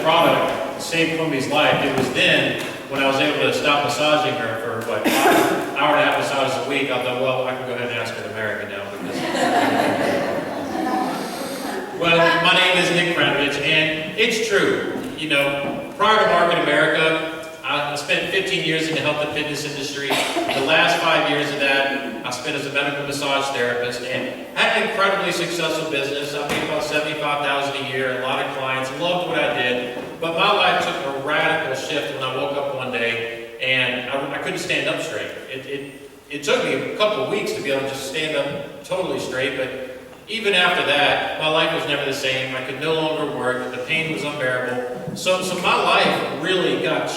product saved Quimby's life, it was then when I was able to stop massaging her for, what, hour and a half massages a week. I thought, well, I can go ahead and ask her to marry me now. Because well, my name is Quimby Franovich, and it's true. You know, prior to Market America, I spent 15 years in the health and fitness industry. The last 5 years of that, I spent as a medical massage therapist, and had an incredibly successful business. I made about $75,000 a year, a lot of clients, loved what I did. But my life took a radical shift when I woke up one day, and I couldn't stand up straight. It took me a couple of weeks to be able to just stand up totally straight, but even after that, my life was never the same. I could no longer work. The pain was unbearable. So my life really got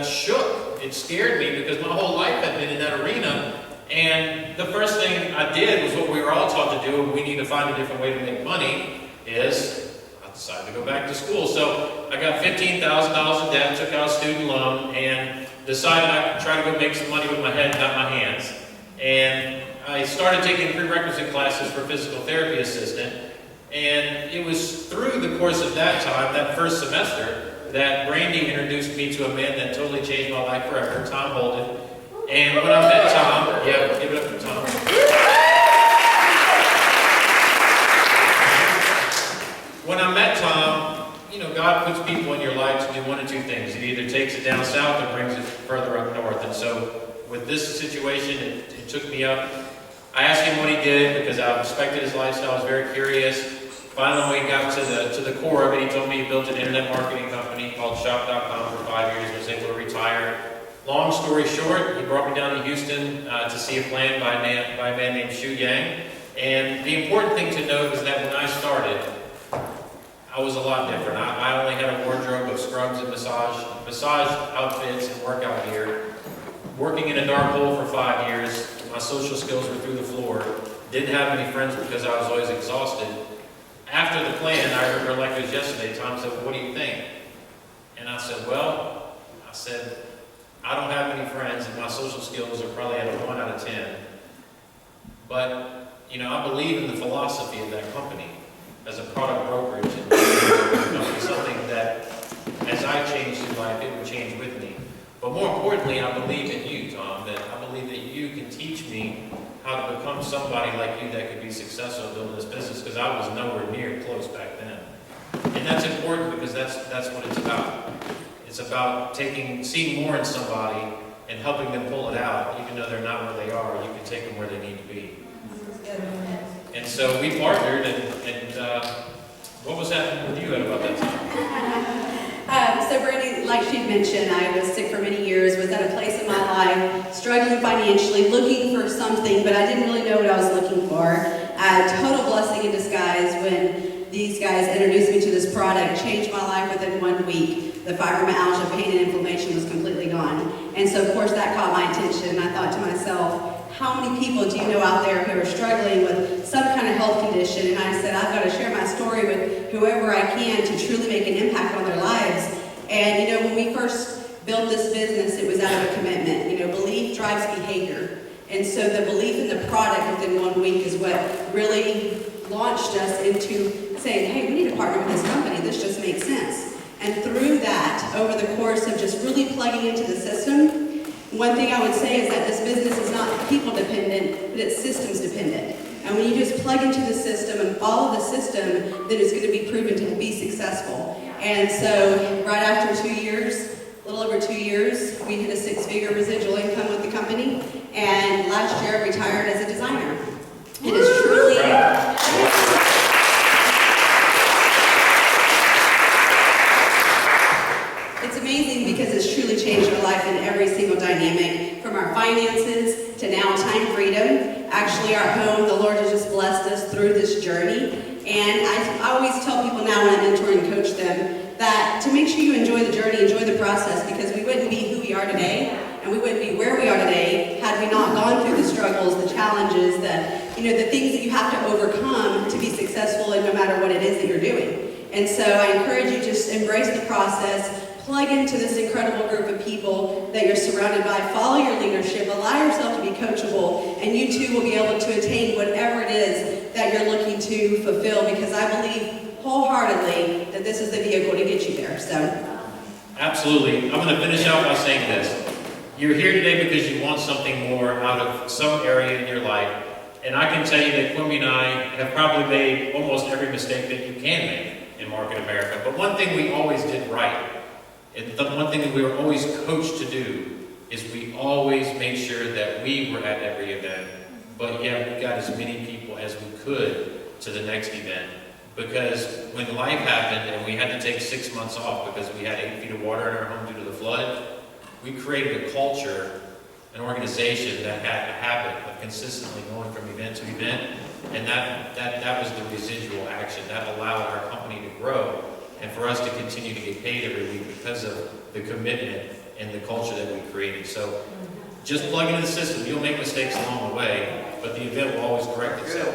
shook. It scared me because my whole life had been in that arena. And the first thing I did was what we were all taught to do, and we need to find a different way to make money, is I decided to go back to school. So I got $15,000 in debt, took out a student loan, and decided I could try to go make some money with my head, not my hands. And I started taking prerequisite classes for physical therapy assistant, and it was through the course of that time, that first semester, that Brandy introduced me to a man that totally changed my life forever, Tom Holden. And when I met Tom, yeah, give it up for Tom. When I met Tom, you know, God puts people in your life to do one of two things. It either takes it down south or brings it further up north. And so with this situation, it took me up. I asked him what he did because I respected his lifestyle. I was very curious. Finally, when we got to the core of it, he told me he built an internet marketing company called Shop.com for 5 years. Was able to retire. Long story short, he brought me down to Houston to see a plan by a man named Shu Yang. And the important thing to note is that when I started, I was a lot different. I only had a wardrobe of scrubs and massage outfits and workout gear. Working in a dark hole for 5 years, my social skills were through the floor. Didn't have any friends because I was always exhausted. After the plan, I remember like it was yesterday, Tom said, well, what do you think? And I said, I don't have any friends and my social skills are probably at a 1 out of 10. But, you know, I believe in the philosophy of that company as a product brokerage and something that as I changed in life, it would change with me. But more importantly, I believe in you, Tom, that I believe that you can teach me how to become somebody like you that could be successful in building this business, because I was nowhere near close back then. And that's important because that's what it's about. It's about seeing more in somebody and helping them pull it out, even though they're not where they are. You can take them where they need to be. And so we partnered, and what was happening with you at about that time? So Brandy, like she mentioned, I was sick for many years, was at a place in my life, struggling financially, looking for something, but I didn't really know what I was looking for. Total blessing in disguise when these guys introduced me to this product, changed my life within 1 week. The fibromyalgia, pain, and inflammation was completely gone. And so, of course, that caught my attention. I thought to myself, how many people do you know out there who are struggling with some kind of health condition? And I said, I've got to share my story with whoever I can to truly make an impact on their lives. And, you know, when we first built this business, it was out of a commitment. You know, belief drives behavior. And so the belief in the product within 1 week is what really launched us into saying, hey, we need to partner with this company. This just makes sense. And through that, over the course of just really plugging into the system, one thing I would say is that this business is not people dependent, but it's systems dependent. And when you just plug into the system and follow the system, then it's going to be proven to be successful. And so right after 2 years, a little over 2 years, we hit a 6-figure residual income with the company. And last year I retired as a designer. It is truly... It's amazing because it's truly changed our life in every single dynamic, from our finances to now time freedom. Actually, our home, the Lord has just blessed us through this journey. And I always tell people now when I mentor and coach them that to make sure you enjoy the journey, enjoy the process, because we wouldn't be who we are today, and we wouldn't be where we are today had we not gone through the struggles, the challenges, the things that you have to overcome to be successful in no matter what it is that you're doing. And so I encourage you to just embrace the process, plug into this incredible group of people that you're surrounded by, follow your leadership, allow yourself to be coachable, and you too will be able to attain whatever it is that you're looking to fulfill, because I believe wholeheartedly that that this is the vehicle to get you there. So, Absolutely. I'm going to finish out by saying this. You're here today because you want something more out of some area in your life. And I can tell you that Quimby and I have probably made almost every mistake that you can make in Market America. But one thing we always did right, and the one thing that we were always coached to do, is we always made sure that we were at every event, but yet we got as many people as we could to the next event. Because when life happened and we had to take 6 months off because we had 8 feet of water in our home due to the flood, we created a culture, an organization that had a habit of consistently going from event to event, and that was the residual action. That allowed our company to grow and for us to continue to get paid every week because of the commitment and the culture that we created. So just plug into the system. You'll make mistakes along the way, but the event will always correct itself.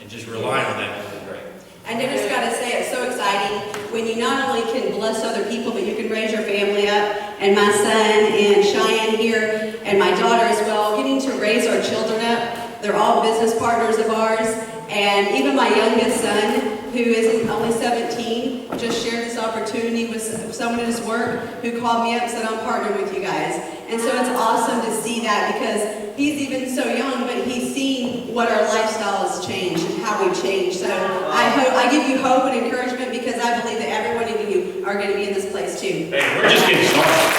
And just rely on that will be great. I just got to say, it's so exciting when you not only can bless other people, but you can raise your family up. And my son and Cheyenne here, and my daughter as well, getting to raise our children up. They're all business partners of ours. And even my youngest son, who is only 17, just shared this opportunity with someone at his work who called me up and said, I'm partnering with you guys. And so it's awesome to see that because he's even so young, but he's seen what our lifestyle has changed and how we've changed. So I give you hope and encouragement because I believe that every one of you are going to be in this place too. Hey, we're just getting started.